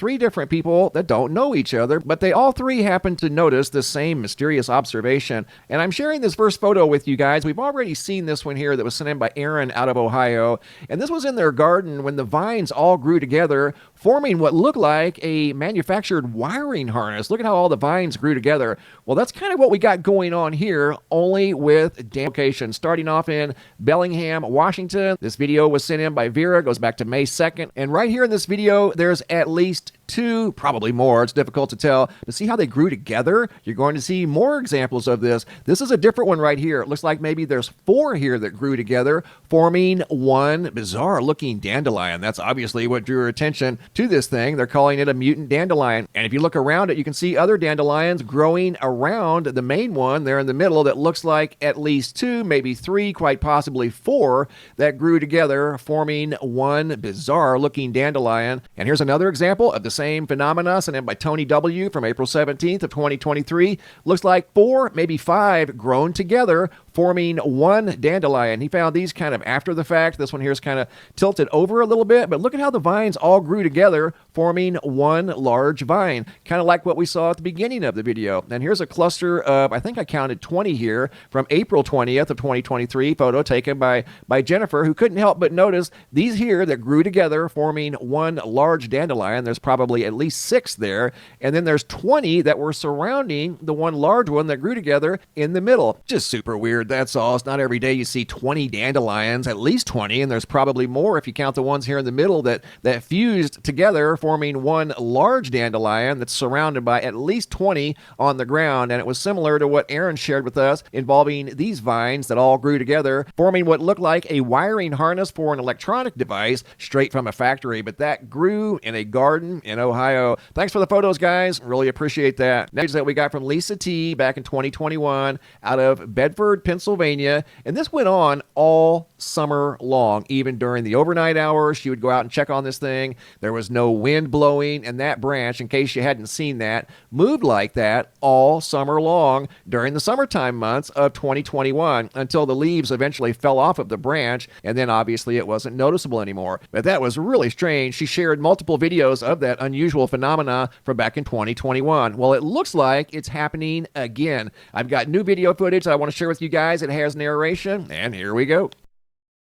three different people that don't know each other, but they all three happen to notice the same mysterious observation. And I'm sharing this first photo with you guys. We've already seen this one here that was sent in by Aaron out of Ohio. And this was in their garden when the vines all grew together, forming what looked like a manufactured wiring harness. Look at how all the vines grew together. Well, that's kind of what we got going on here, only with location. Starting off in Bellingham, Washington. This video was sent in by Vera, goes back to May 2nd. And right here in this video, there's at least two, probably more, it's difficult to tell, to see how they grew together. You're going to see more examples of this. This is a different one right here. It looks like maybe there's four here that grew together, forming one bizarre looking dandelion. That's obviously what drew our attention to this thing. They're calling it a mutant dandelion. And if you look around it, you can see other dandelions growing around the main one there in the middle that looks like at least two, maybe three, quite possibly four that grew together, forming one bizarre looking dandelion. And here's another example of the same phenomena sent in by Tony W. from April 17th of 2023. Looks like four, maybe five grown together, forming one dandelion. He found these kind of after the fact. This one here is kind of tilted over a little bit, but look at how the vines all grew together, forming one large vine, kind of like what we saw at the beginning of the video. And here's a cluster of, I think I counted 20 here, from April 20th of 2023, photo taken by Jennifer, who couldn't help but notice these here that grew together, forming one large dandelion. There's probably at least 6 there, and then there's 20 that were surrounding the one large one that grew together in the middle. Just super weird, that's all. It's not every day you see 20 dandelions, at least 20, and there's probably more if you count the ones here in the middle that fused together, forming one large dandelion that's surrounded by at least 20 on the ground. And it was similar to what Aaron shared with us, involving these vines that all grew together, forming what looked like a wiring harness for an electronic device straight from a factory, but that grew in a garden in Ohio. Thanks for the photos, guys. Really appreciate that. Next that we got from Lisa T back in 2021 out of Bedford, Pennsylvania. And this went on all summer long. Even during the overnight hours, she would go out and check on this thing. There was no wind blowing, and that branch, in case you hadn't seen that, moved like that all summer long during the summertime months of 2021 until the leaves eventually fell off of the branch, and then obviously it wasn't noticeable anymore. But that was really strange. She shared multiple videos of that unusual phenomena from back in 2021. Well, it looks like it's happening again. I've got new video footage that I want to share with you guys. It has narration, and here we go.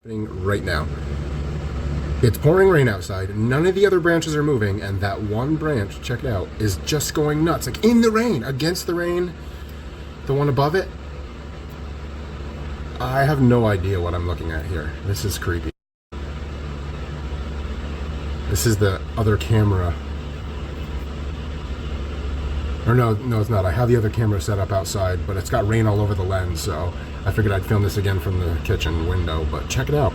Right now. It's pouring rain outside. None of the other branches are moving, and that one branch, check it out, is just going nuts. Like in the rain, against the rain. The one above it. I have no idea what I'm looking at here. This is creepy. This is the other camera. Or no, it's not. I have the other camera set up outside, but it's got rain all over the lens, so I figured I'd film this again from the kitchen window, but check it out.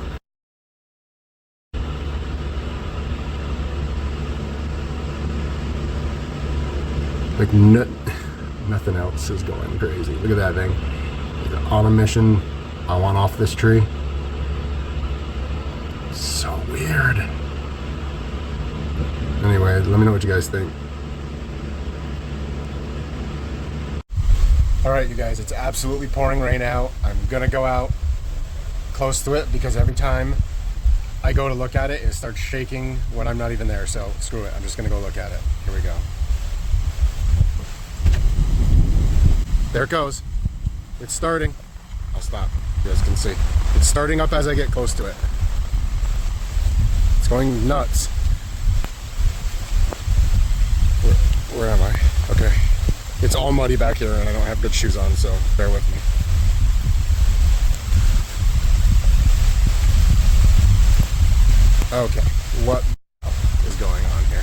Like nothing else is going crazy. Look at that thing. On a mission, I want off this tree. So weird. Anyway, let me know what you guys think. Alright you guys, it's absolutely pouring rain out. I'm gonna go out close to it because every time I go to look at it, it starts shaking when I'm not even there. So screw it, I'm just gonna go look at it. Here we go. There it goes. It's starting. I'll stop. You guys can see. It's starting up as I get close to it. It's going nuts. Where am I? Okay. It's all muddy back here and I don't have good shoes on, so bear with me. Okay, what is going on here?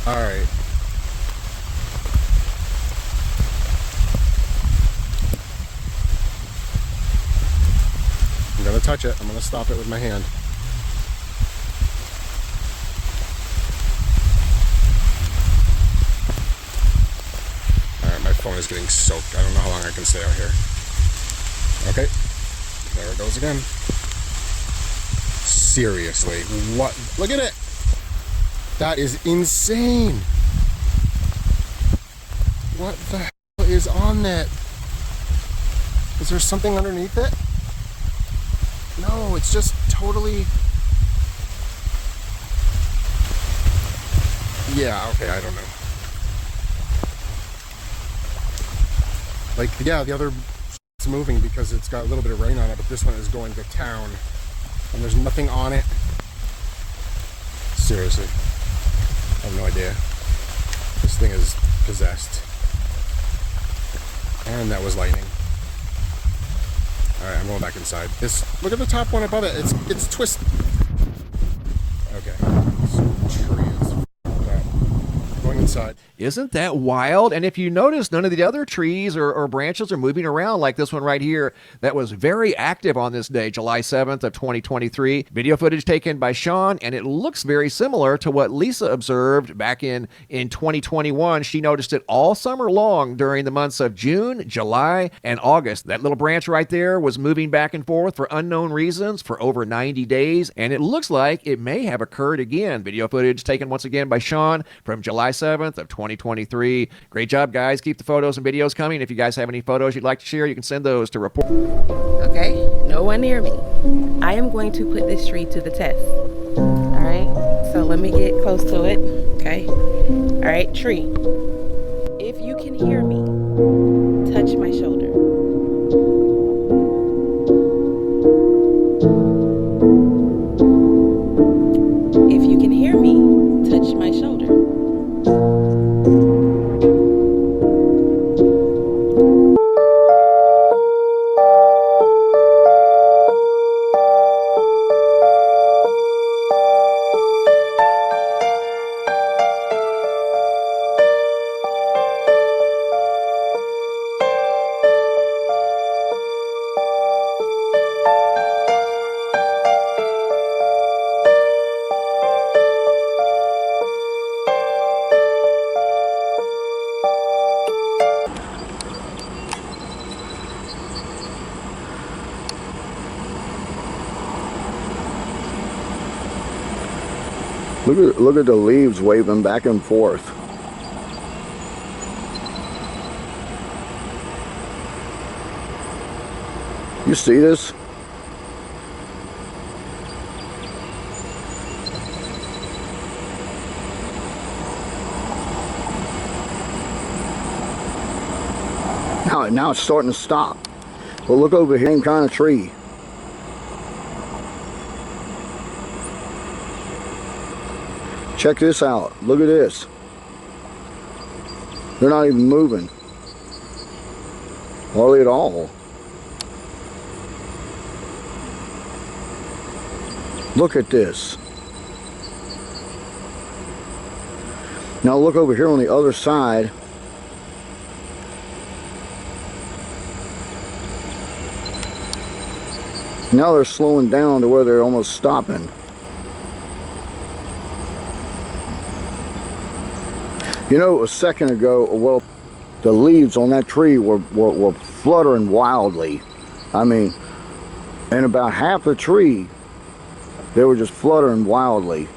Alright. I'm gonna touch it. I'm gonna stop it with my hand. Alright, my phone is getting soaked. I don't know how long I can stay out here. Okay. There it goes again. Seriously. What? Look at it! That is insane! What the hell is on that? Is there something underneath it? No, it's just totally... Yeah, okay, I don't know. Like, yeah, the other is moving because it's got a little bit of rain on it, but this one is going to town. And there's nothing on it. Seriously. I have no idea. This thing is possessed. And that was lightning. Alright, I'm going back inside. Look at the top one above it. It's twisted. Okay. This tree is going inside. Isn't that wild? And if you notice, none of the other trees or branches are moving around like this one right here that was very active on this day, July 7th of 2023. Video footage taken by Sean, and it looks very similar to what Lisa observed back in 2021. She noticed it all summer long during the months of June, July, and August. That little branch right there was moving back and forth for unknown reasons for over 90 days, and it looks like it may have occurred again. Video footage taken once again by Sean from July 7th of 2023. Great job, guys. Keep the photos and videos coming. If you guys have any photos you'd like to share, you can send those to report. Okay, no one near me. I am going to put this tree to the test. All right, so let me get close to it. Okay. All right, tree. If you can hear me, touch my shoulder. If you can hear me, touch my shoulder. Look at the leaves waving back and forth. You see this? Now it's starting to stop. But look over here, same kind of tree. Check this out. Look at this. They're not even moving. Hardly at all. Look at this. Now look over here on the other side. Now they're slowing down to where they're almost stopping. You know, a second ago, well, the leaves on that tree were fluttering wildly. I mean, in about half the tree, they were just fluttering wildly.